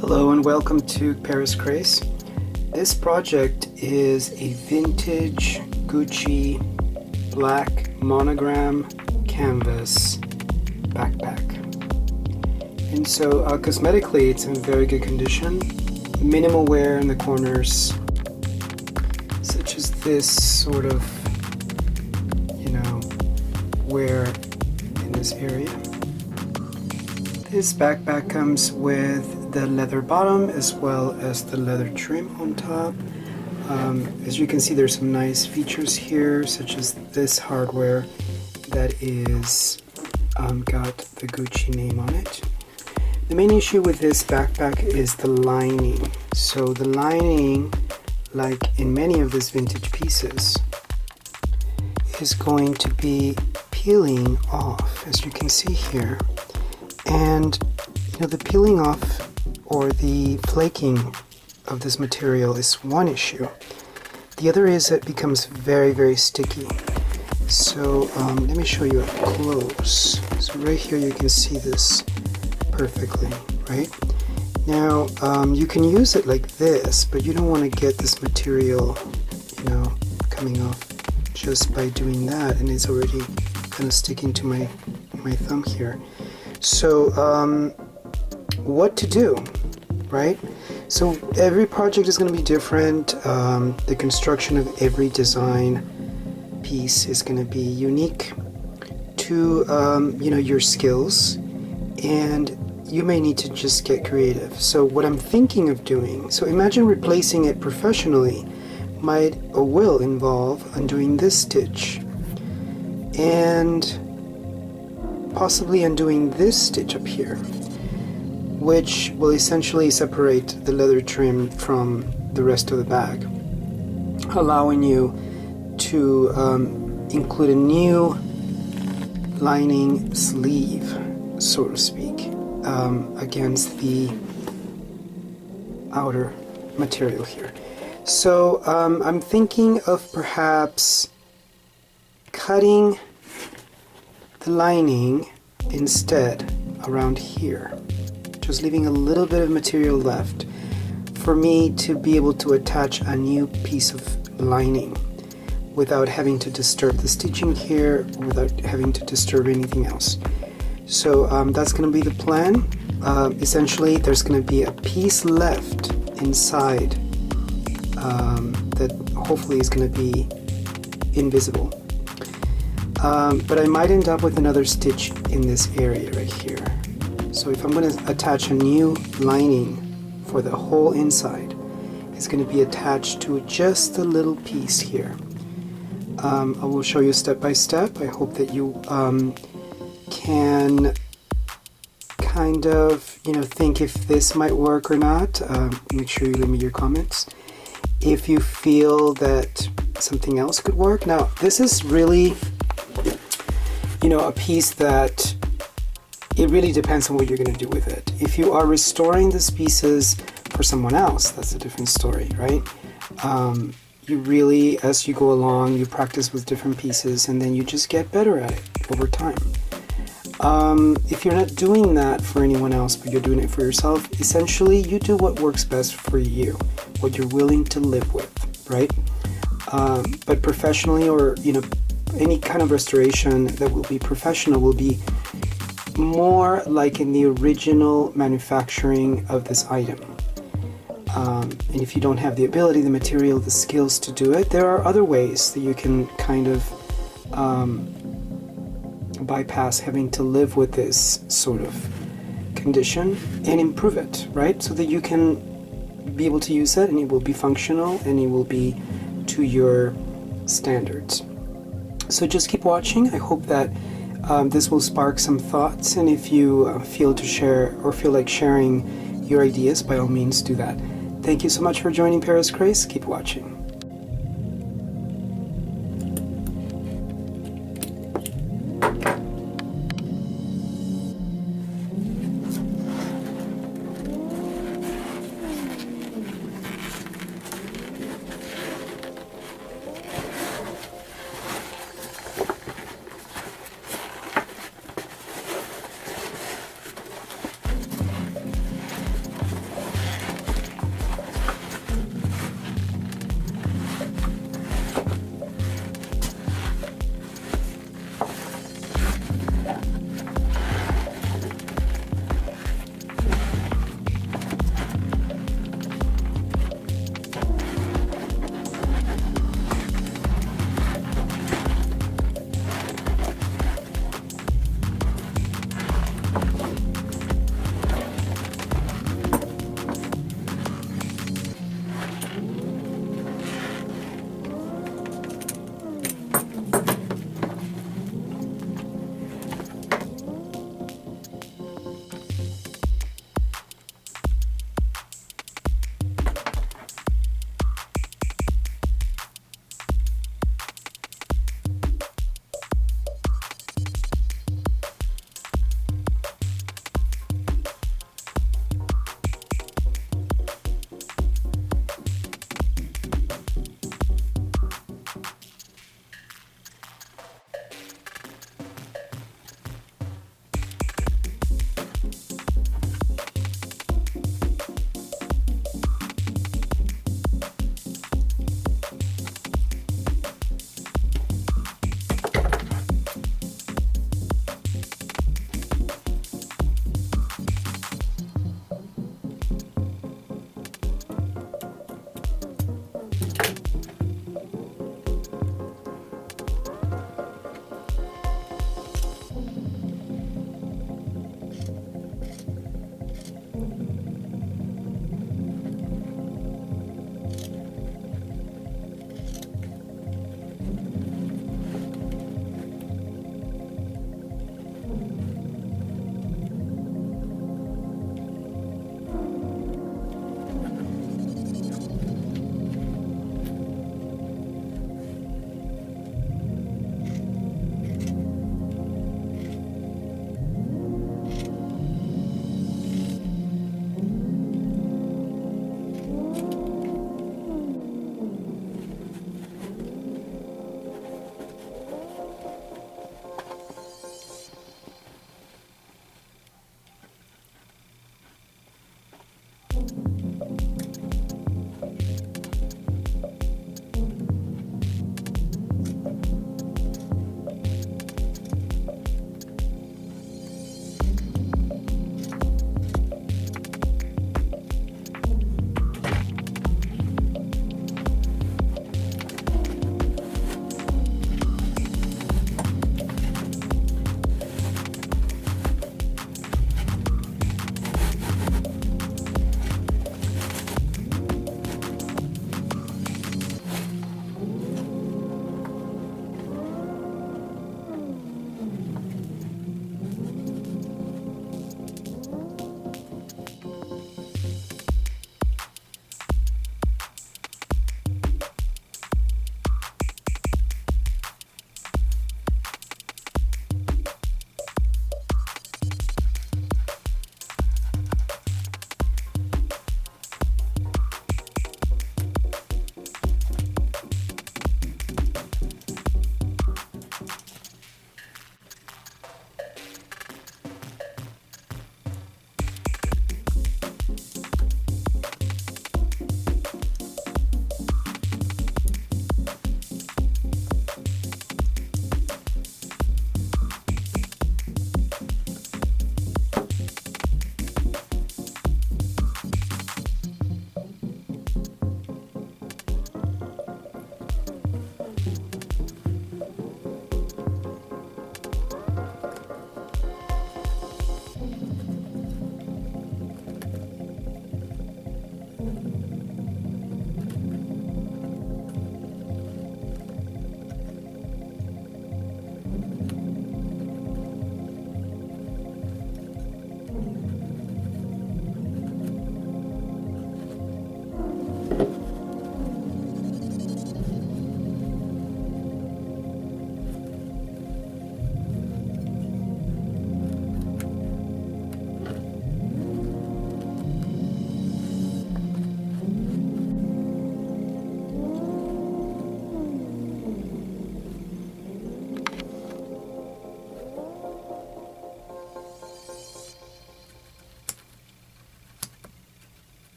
Hello and welcome to Craze. This project is a vintage Gucci black monogram canvas backpack. And so cosmetically it's in very good condition. Minimal wear in the corners, such as this sort of, wear in this area. This backpack comes with the leather bottom as well as the leather trim on top. As you can see, there's some nice features here, such as this hardware that is got the Gucci name on it. The main issue with this backpack is the lining. So the lining, like in many of these vintage pieces, is going to be peeling off, as you can see here. And the peeling off or the flaking of this material is one issue. The other is that it becomes very, very sticky. So let me show you up close. So right here you can see this perfectly, right? Now you can use it like this, but you don't want to get this material, coming off just by doing that, and it's already kind of sticking to my thumb here. So what to do, right? So every project is going to be different. The construction of every design piece is going to be unique to your skills, and you may need to just get creative. So what I'm thinking of doing, so imagine replacing it professionally might or will involve undoing this stitch and possibly undoing this stitch up here, which will essentially separate the leather trim from the rest of the bag, allowing you to include a new lining sleeve, so to speak, against the outer material here. So I'm thinking of perhaps cutting the lining instead around here, just leaving a little bit of material left for me to be able to attach a new piece of lining without having to disturb the stitching here, without having to disturb anything else. So that's going to be the plan. Essentially there's going to be a piece left inside that hopefully is going to be invisible. But I might end up with another stitch in this area right here. So if I'm going to attach a new lining for the whole inside, it's going to be attached to just a little piece here. I will show you step by step. I hope that you can kind of think if this might work or not. Make sure you leave me your comments if you feel that something else could work. Now this is really a piece that it really depends on what you're going to do with it. If you are restoring these pieces for someone else, that's a different story, right? You really, as you go along, you practice with different pieces and then you just get better at it over time. If you're not doing that for anyone else, but you're doing it for yourself, essentially you do what works best for you, what you're willing to live with, right? But professionally, or any kind of restoration that will be professional will be more like in the original manufacturing of this item. And if you don't have the ability, the material, the skills to do it, there are other ways that you can kind of bypass having to live with this sort of condition and improve it, right? So that you can be able to use it and it will be functional and it will be to your standards. So just keep watching. I hope that this will spark some thoughts, and if you feel to share or feel like sharing your ideas, by all means do that. Thank you so much for joining Craze. Keep watching.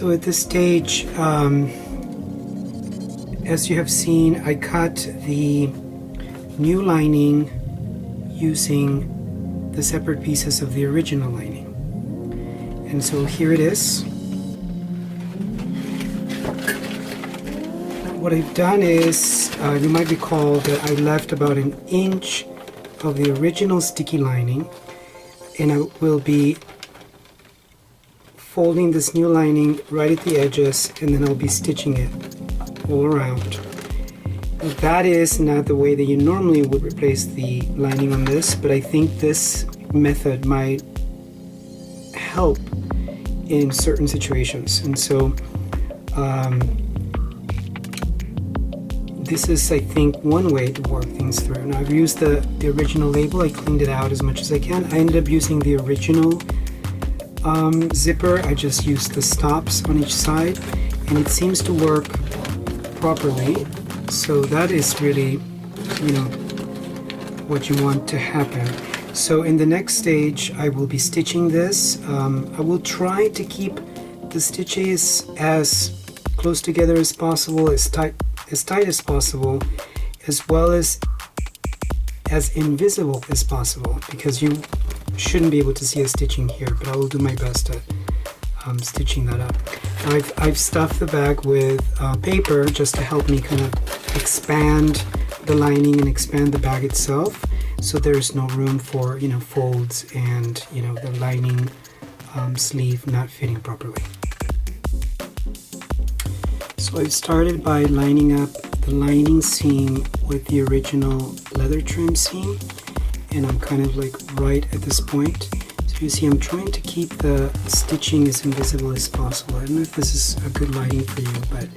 So at this stage, as you have seen, I cut the new lining using the separate pieces of the original lining. And so here it is. What I've done is, you might recall that I left about 1 inch of the original sticky lining, and I will be folding this new lining right at the edges, and then I'll be stitching it all around. That is not the way that you normally would replace the lining on this, but I think this method might help in certain situations. And so this is, I think, one way to work things through. Now I've used the original label. I cleaned it out as much as I can. I ended up using the original zipper. I just used the stops on each side, and it seems to work properly. So that is really, what you want to happen. So in the next stage, I will be stitching this. I will try to keep the stitches as close together as possible, as tight as possible, as well as invisible as possible, because you shouldn't be able to see a stitching here, but I will do my best at stitching that up. I've stuffed the bag with paper just to help me kind of expand the lining and expand the bag itself, so there's no room for folds and the lining sleeve not fitting properly. So I've started by lining up the lining seam with the original leather trim seam, and I'm kind of like right at this point. So you see I'm trying to keep the stitching as invisible as possible. I don't know if this is a good lighting for you, but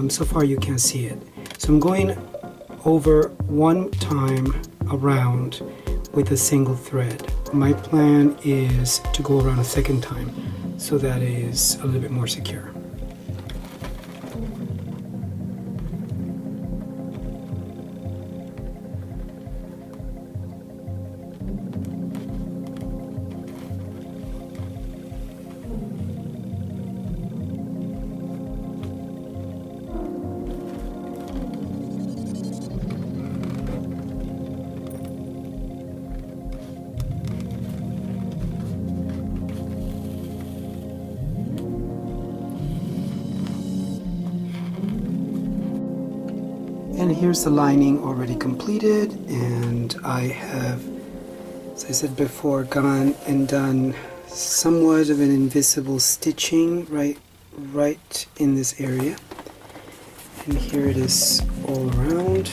so far you can't see it. So I'm going over one time around with a single thread. My plan is to go around a second time, so that is a little bit more secure. And here's the lining already completed, and I have, as I said before, gone and done somewhat of an invisible stitching right in this area. And here it is all around.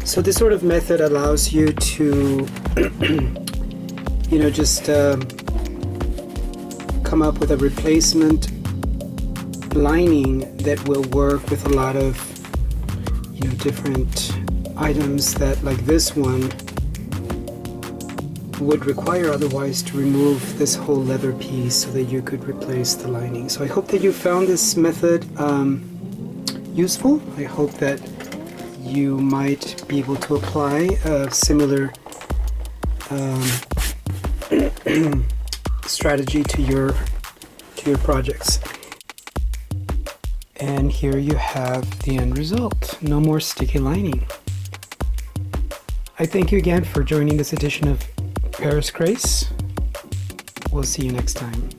So this sort of method allows you to, just come up with a replacement lining that will work with a lot of, different items that, like this one, would require otherwise to remove this whole leather piece so that you could replace the lining. So I hope that you found this method useful. I hope that you might be able to apply a similar strategy to your projects. And here you have the end result. No more sticky lining. I thank you again for joining this edition of Paris Craze. We'll see you next time.